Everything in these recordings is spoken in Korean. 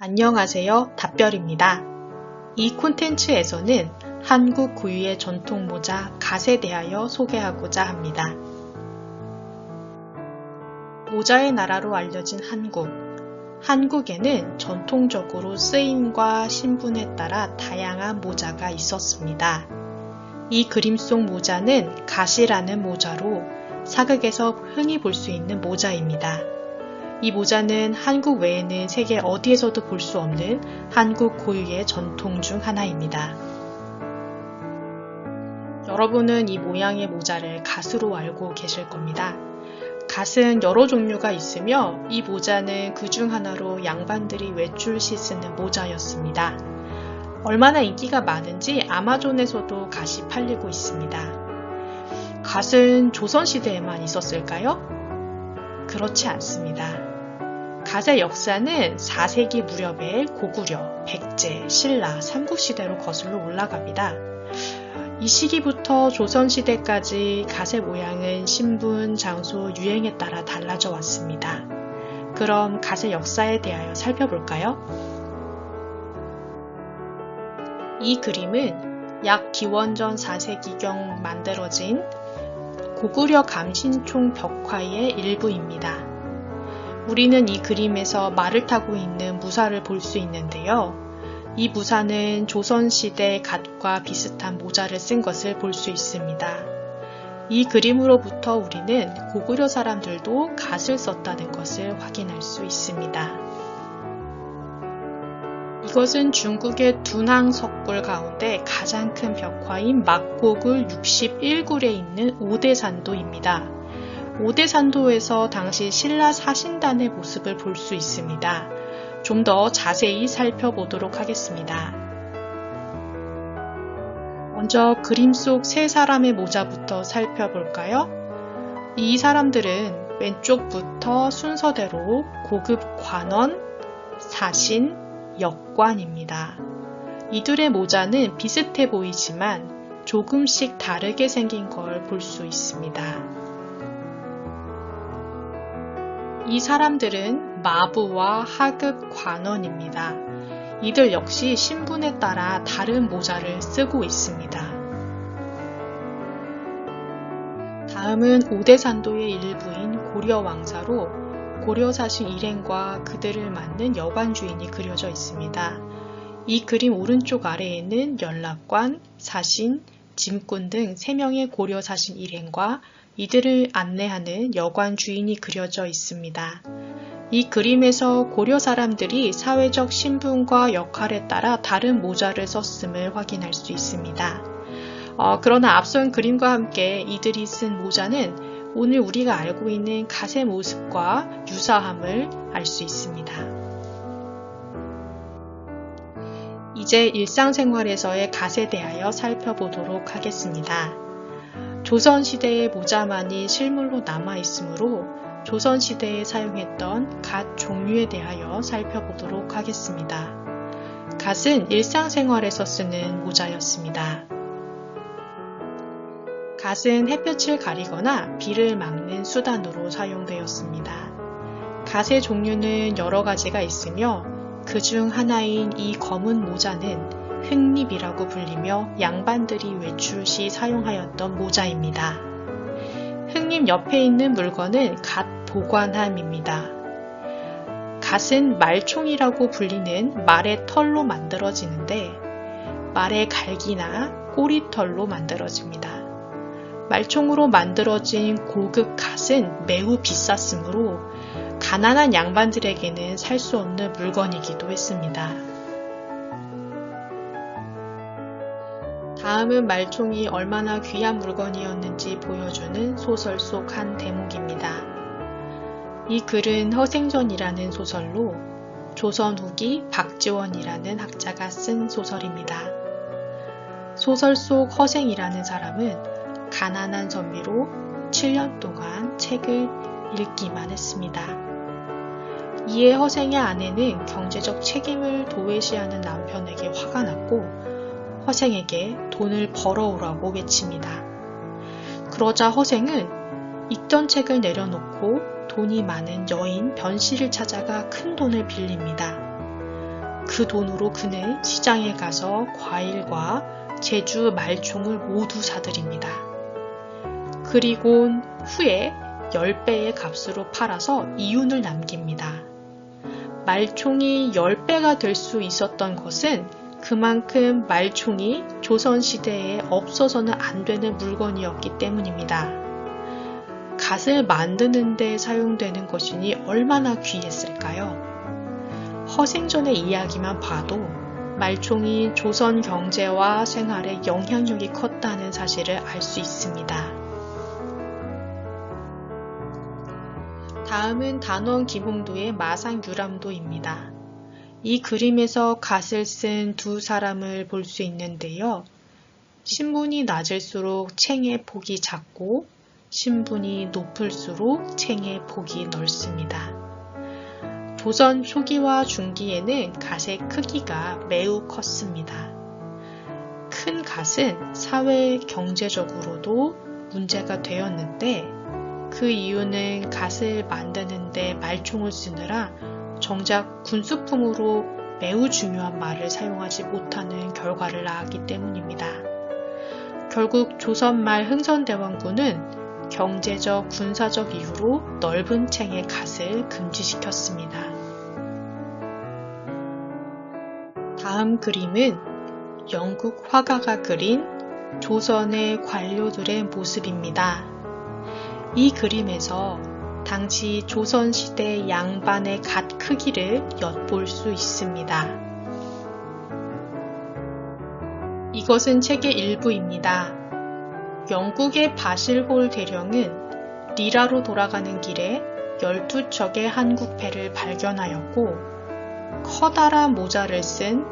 안녕하세요. 답별입니다. 이 콘텐츠에서는 한국 고유의 전통 모자 갓에 대하여 소개하고자 합니다. 모자의 나라로 알려진 한국. 한국에는 전통적으로 쓰임과 신분에 따라 다양한 모자가 있었습니다. 이 그림 속 모자는 갓이라는 모자로 사극에서 흔히 볼 수 있는 모자입니다. 이 모자는 한국 외에는 세계 어디에서도 볼 수 없는 한국 고유의 전통 중 하나입니다. 여러분은 이 모양의 모자를 갓으로 알고 계실 겁니다. 갓은 여러 종류가 있으며 이 모자는 그 중 하나로 양반들이 외출 시 쓰는 모자였습니다. 얼마나 인기가 많은지 아마존에서도 갓이 팔리고 있습니다. 갓은 조선시대에만 있었을까요? 그렇지 않습니다. 갓의 역사는 4세기 무렵에 고구려, 백제, 신라, 삼국시대로 거슬러 올라갑니다. 이 시기부터 조선시대까지 갓의 모양은 신분, 장소, 유행에 따라 달라져 왔습니다. 그럼 갓의 역사에 대하여 살펴볼까요? 이 그림은 약 기원전 4세기경 만들어진 고구려 감신총 벽화의 일부입니다. 우리는 이 그림에서 말을 타고 있는 무사를 볼 수 있는데요. 이 무사는 조선시대 갓과 비슷한 모자를 쓴 것을 볼 수 있습니다. 이 그림으로부터 우리는 고구려 사람들도 갓을 썼다는 것을 확인할 수 있습니다. 이것은 중국의 둔항 석굴 가운데 가장 큰 벽화인 막고굴 61굴에 있는 오대산도입니다. 오대산도에서 당시 신라 사신단의 모습을 볼 수 있습니다. 좀 더 자세히 살펴보도록 하겠습니다. 먼저 그림 속 세 사람의 모자부터 살펴볼까요? 이 사람들은 왼쪽부터 순서대로 고급 관원, 사신, 역관입니다. 이들의 모자는 비슷해 보이지만 조금씩 다르게 생긴 걸 볼 수 있습니다. 이 사람들은 마부와 하급 관원입니다. 이들 역시 신분에 따라 다른 모자를 쓰고 있습니다. 다음은 오대산도의 일부인 고려왕사로 고려사신 일행과 그들을 맞는 여관 주인이 그려져 있습니다. 이 그림 오른쪽 아래에는 연락관, 사신, 짐꾼 등 3명의 고려사신 일행과 이들을 안내하는 여관 주인이 그려져 있습니다. 이 그림에서 고려 사람들이 사회적 신분과 역할에 따라 다른 모자를 썼음을 확인할 수 있습니다. 그러나 앞선 그림과 함께 이들이 쓴 모자는 오늘 우리가 알고 있는 갓의 모습과 유사함을 알 수 있습니다. 이제 일상생활에서의 갓에 대하여 살펴보도록 하겠습니다. 조선시대의 모자만이 실물로 남아있으므로 조선시대에 사용했던 갓 종류에 대하여 살펴보도록 하겠습니다. 갓은 일상생활에서 쓰는 모자였습니다. 갓은 햇볕을 가리거나 비를 막는 수단으로 사용되었습니다. 갓의 종류는 여러 가지가 있으며 그 중 하나인 이 검은 모자는 흙립이라고 불리며 양반들이 외출 시 사용하였던 모자입니다. 흙립 옆에 있는 물건은 갓 보관함입니다. 갓은 말총이라고 불리는 말의 털로 만들어지는데 말의 갈기나 꼬리털로 만들어집니다. 말총으로 만들어진 고급 갓은 매우 비쌌으므로 가난한 양반들에게는 살 수 없는 물건이기도 했습니다. 다음은 말총이 얼마나 귀한 물건이었는지 보여주는 소설 속 한 대목입니다. 이 글은 허생전이라는 소설로 조선 후기 박지원이라는 학자가 쓴 소설입니다. 소설 속 허생이라는 사람은 가난한 선비로 7년 동안 책을 읽기만 했습니다. 이에 허생의 아내는 경제적 책임을 도외시하는 남편에게 화가 났고 허생에게 돈을 벌어오라고 외칩니다. 그러자 허생은 읽던 책을 내려놓고 돈이 많은 여인 변씨를 찾아가 큰 돈을 빌립니다. 그 돈으로 그는 시장에 가서 과일과 제주 말총을 모두 사들입니다. 그리고 후에 10배의 값으로 팔아서 이윤을 남깁니다. 말총이 10배가 될 수 있었던 것은 그만큼 말총이 조선시대에 없어서는 안 되는 물건이었기 때문입니다. 갓을 만드는 데 사용되는 것이니 얼마나 귀했을까요? 허생전의 이야기만 봐도 말총이 조선 경제와 생활에 영향력이 컸다는 사실을 알 수 있습니다. 다음은 단원 김홍도의 마상유람도입니다. 이 그림에서 갓을 쓴 두 사람을 볼 수 있는데요. 신분이 낮을수록 챙의 폭이 작고 신분이 높을수록 챙의 폭이 넓습니다. 조선 초기와 중기에는 갓의 크기가 매우 컸습니다. 큰 갓은 사회 경제적으로도 문제가 되었는데 그 이유는 갓을 만드는데 말총을 쓰느라 정작 군수품으로 매우 중요한 말을 사용하지 못하는 결과를 낳았기 때문입니다. 결국 조선 말 흥선대원군은 경제적, 군사적 이유로 넓은 챙의 갓을 금지시켰습니다. 다음 그림은 영국 화가가 그린 조선의 관료들의 모습입니다. 이 그림에서 당시 조선시대 양반의 갓 크기를 엿볼 수 있습니다. 이것은 책의 일부입니다. 영국의 바실홀 대령은 리라로 돌아가는 길에 12척의 한국패를 발견하였고 커다란 모자를 쓴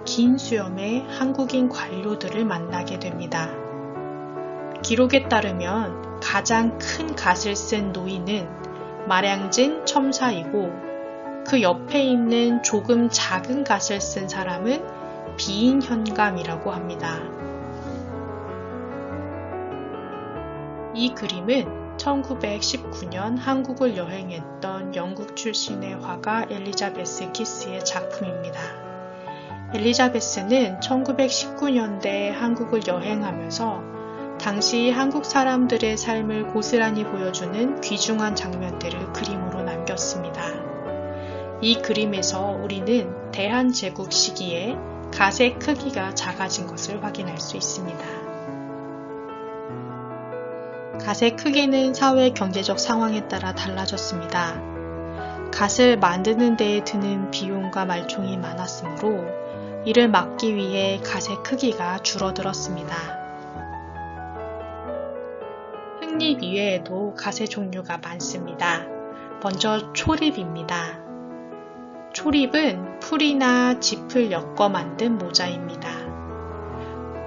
긴 수염의 한국인 관료들을 만나게 됩니다. 기록에 따르면 가장 큰 갓을 쓴 노인은 마량진 첨사이고 그 옆에 있는 조금 작은 갓을 쓴 사람은 비인현감이라고 합니다. 이 그림은 1919년 한국을 여행했던 영국 출신의 화가 엘리자베스 키스의 작품입니다. 엘리자베스는 1919년대 한국을 여행하면서 당시 한국 사람들의 삶을 고스란히 보여주는 귀중한 장면들을 그림으로 남겼습니다. 이 그림에서 우리는 대한제국 시기에 갓의 크기가 작아진 것을 확인할 수 있습니다. 갓의 크기는 사회 경제적 상황에 따라 달라졌습니다. 갓을 만드는 데에 드는 비용과 말총이 많았으므로 이를 막기 위해 갓의 크기가 줄어들었습니다. 흙립 이외에도 갓의 종류가 많습니다. 먼저 초립입니다. 초립은 풀이나 짚을 엮어 만든 모자입니다.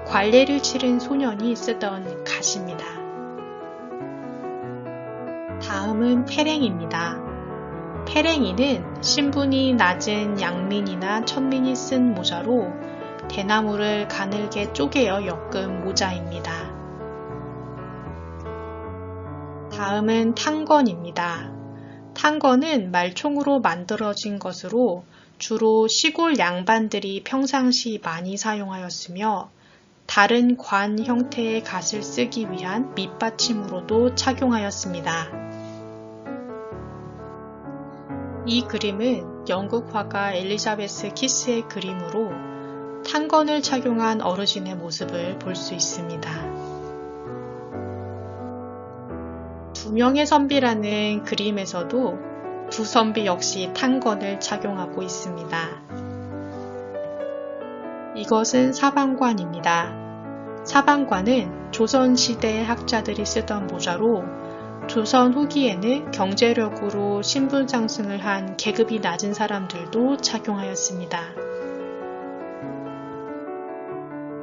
관례를 치른 소년이 쓰던 갓입니다. 다음은 패랭입니다. 패랭이는 신분이 낮은 양민이나 천민이 쓴 모자로 대나무를 가늘게 쪼개어 엮은 모자입니다. 다음은 탕건입니다. 탕건은 말총으로 만들어진 것으로 주로 시골 양반들이 평상시 많이 사용하였으며 다른 관 형태의 갓을 쓰기 위한 밑받침으로도 착용하였습니다. 이 그림은 영국 화가 엘리자베스 키스의 그림으로 탕건을 착용한 어르신의 모습을 볼 수 있습니다. 두 명의 선비라는 그림에서도 두 선비 역시 탕건을 착용하고 있습니다. 이것은 사방관입니다. 사방관은 조선시대 학자들이 쓰던 모자로 조선 후기에는 경제력으로 신분 상승을 한 계급이 낮은 사람들도 착용하였습니다.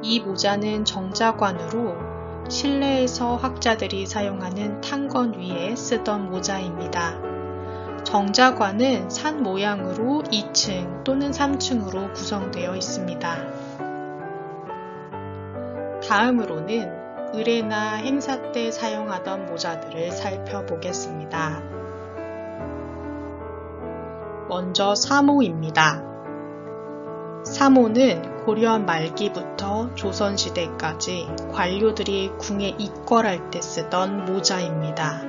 이 모자는 정자관으로 실내에서 학자들이 사용하는 탕건 위에 쓰던 모자입니다. 정자관은 산 모양으로 2층 또는 3층으로 구성되어 있습니다. 다음으로는 의례나 행사 때 사용하던 모자들을 살펴보겠습니다. 먼저 사모입니다. 사모는 고려 말기부터 조선시대까지 관료들이 궁에 입궐할 때 쓰던 모자입니다.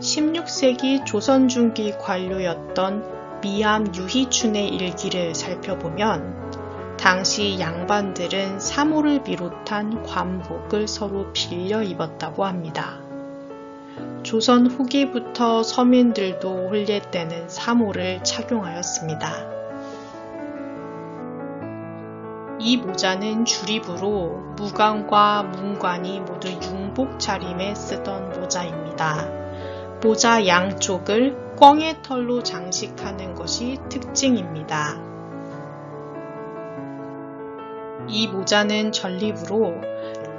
16세기 조선 중기 관료였던 미암 유희춘의 일기를 살펴보면 당시 양반들은 사모를 비롯한 관복을 서로 빌려 입었다고 합니다. 조선 후기부터 서민들도 혼례 때는 사모를 착용하였습니다. 이 모자는 주립으로 무관과 문관이 모두 융복 차림에 쓰던 모자입니다. 모자 양쪽을 꿩의 털로 장식하는 것이 특징입니다. 이 모자는 전립으로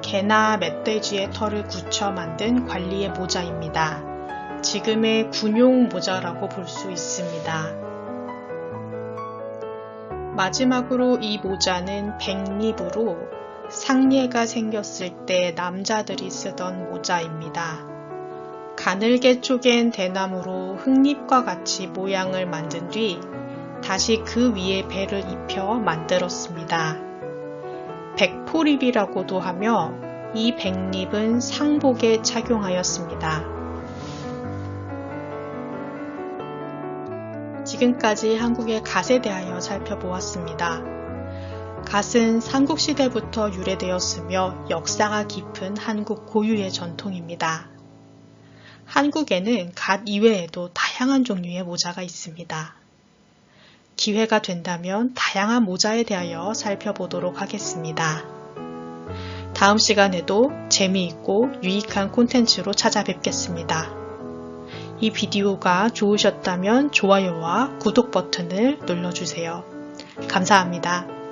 개나 멧돼지의 털을 굳혀 만든 관리의 모자입니다. 지금의 군용 모자라고 볼 수 있습니다. 마지막으로 이 모자는 백립으로 상례가 생겼을 때 남자들이 쓰던 모자입니다. 가늘게 쪼갠 대나무로 흙잎과 같이 모양을 만든 뒤 다시 그 위에 배를 입혀 만들었습니다. 백포립이라고도 하며 이 백립은 상복에 착용하였습니다. 지금까지 한국의 갓에 대하여 살펴보았습니다. 갓은 삼국시대부터 유래되었으며 역사가 깊은 한국 고유의 전통입니다. 한국에는 갓 이외에도 다양한 종류의 모자가 있습니다. 기회가 된다면 다양한 모자에 대하여 살펴보도록 하겠습니다. 다음 시간에도 재미있고 유익한 콘텐츠로 찾아뵙겠습니다. 이 비디오가 좋으셨다면 좋아요와 구독 버튼을 눌러주세요. 감사합니다.